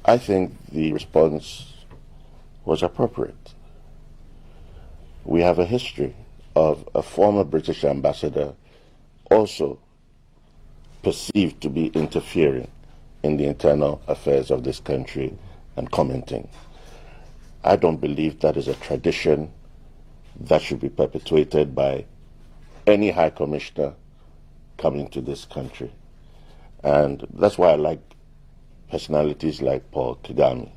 I think the response was appropriate. We have a history of a former British ambassador also perceived to be interfering in the internal affairs of this country and commenting. I don't believe that is a tradition that should be perpetuated by any High Commissioner coming to this country. And that's why I like personalities like Paul Kagame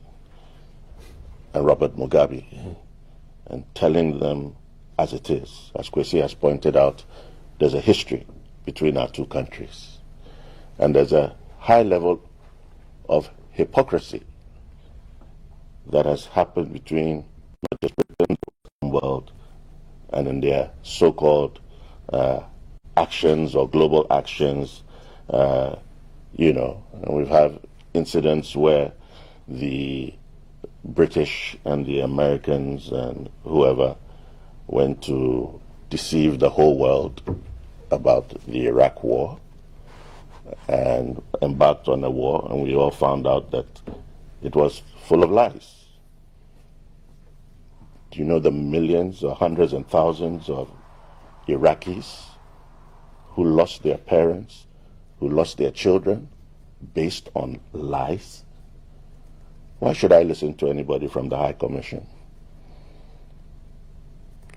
and Robert Mugabe, and telling them as it is. As Kwesi has pointed out, there's a history between our two countries. And there's a high level of hypocrisy that has happened between not just Britain, but the world, and in their so-called actions or global actions. And we've had incidents where the British and the Americans and whoever went to deceive the whole world about the Iraq war and embarked on a war, and we all found out that it was full of lies. Do you know the millions or hundreds and thousands of Iraqis who lost their parents, who lost their children based on lies? Why should I listen to anybody from the High Commission?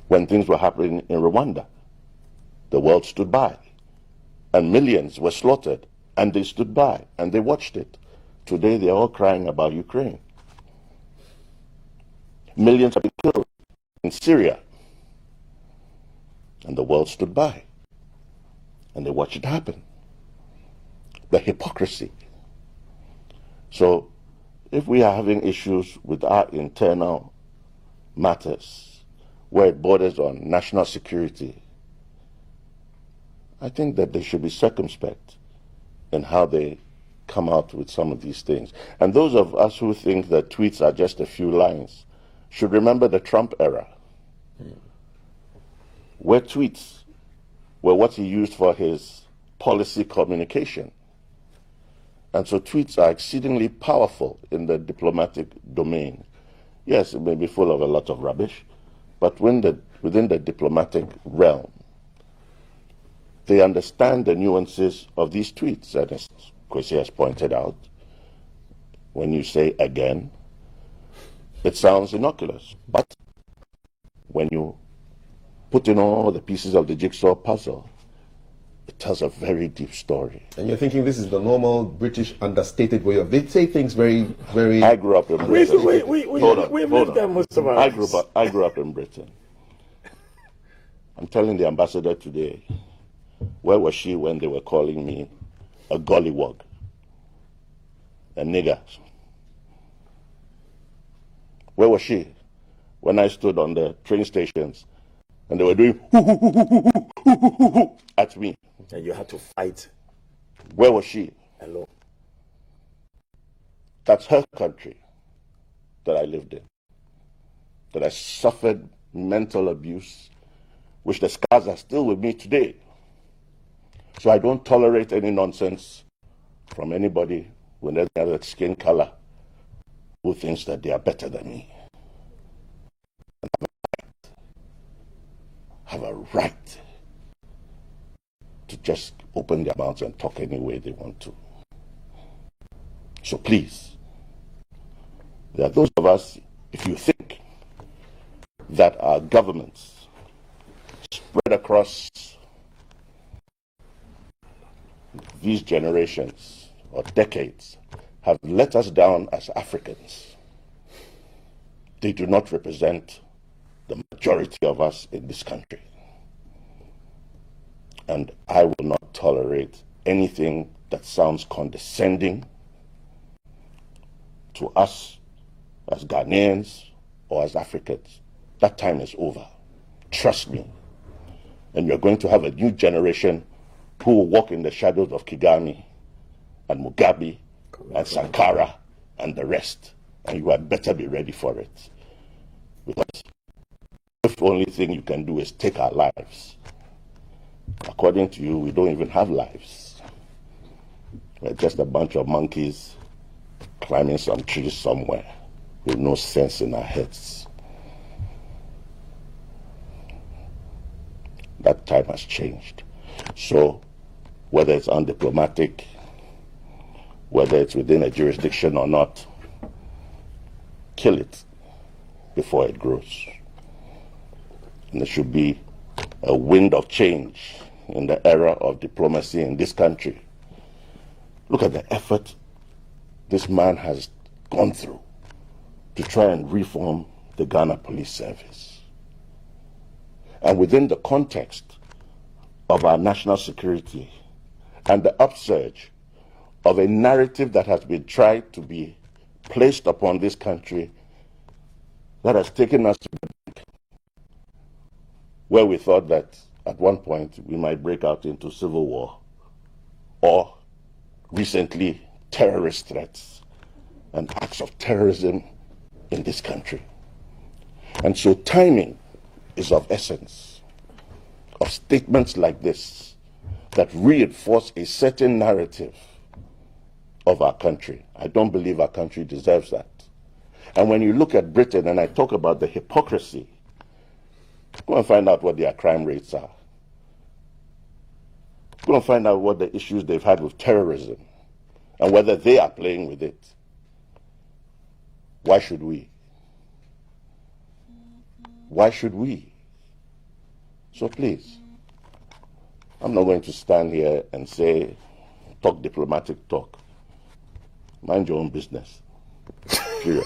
When things were happening in Rwanda, the world stood by, and millions were slaughtered, and they stood by, and they watched it. Today they're all crying about Ukraine. Millions have been killed in Syria, and the world stood by, and they watched it happen. The hypocrisy. So, if we are having issues with our internal matters, where it borders on national security, I think that they should be circumspect in how they come out with some of these things. And those of us who think that tweets are just a few lines should remember the Trump era, where tweets were what he used for his policy communication. And so tweets are exceedingly powerful in the diplomatic domain. Yes, it may be full of a lot of rubbish, but within the diplomatic realm, they understand the nuances of these tweets. And as Kwesi has pointed out, when you say again, it sounds innocuous. But when you put in all the pieces of the jigsaw puzzle, it tells a very deep story. And you're thinking this is the normal British understated way of... They say things very, very... I grew up in Britain. We've lived there most of our lives. I grew up in Britain. I'm telling the ambassador today, where was she when they were calling me a gollywog, a nigger? Where was she when I stood on the train stations and they were doing at me? And you had to fight. Where was she? Hello. That's her country that I lived in, that I suffered mental abuse, which the scars are still with me today. So I don't tolerate any nonsense from anybody with any other skin color who thinks that they are better than me. And have a right to just open their mouths and talk any way they want to. So please, there are those of us, if you think that our governments spread across these generations or decades have let us down as Africans, they do not represent the majority of us in this country. And I will not tolerate anything that sounds condescending to us as Ghanaians or as Africans. That time is over. Trust me. And you're going to have a new generation who will walk in the shadows of Kagame and Mugabe and Sankara and the rest. And you had better be ready for it. Because the only thing you can do is take our lives. According to you, we don't even have lives. We're just a bunch of monkeys climbing some trees somewhere with no sense in our heads. That time has changed. So whether it's undiplomatic, whether it's within a jurisdiction or not, kill it before it grows. And there should be a wind of change in the era of diplomacy in this country. Look at the effort this man has gone through to try and reform the Ghana Police Service. And within the context of our national security and the upsurge of a narrative that has been tried to be placed upon this country that has taken us to the brink, where we thought that at one point we might break out into civil war, or recently terrorist threats and acts of terrorism in this country. And so timing is of essence of statements like this that reinforce a certain narrative of our country. I don't believe our country deserves that. And when you look at Britain, and I talk about the hypocrisy, go and find out what their crime rates are. Go and find out what the issues they've had with terrorism and whether they are playing with it. Why should we? Why should we? So please, I'm not going to stand here and say, talk diplomatic talk. Mind your own business. Period.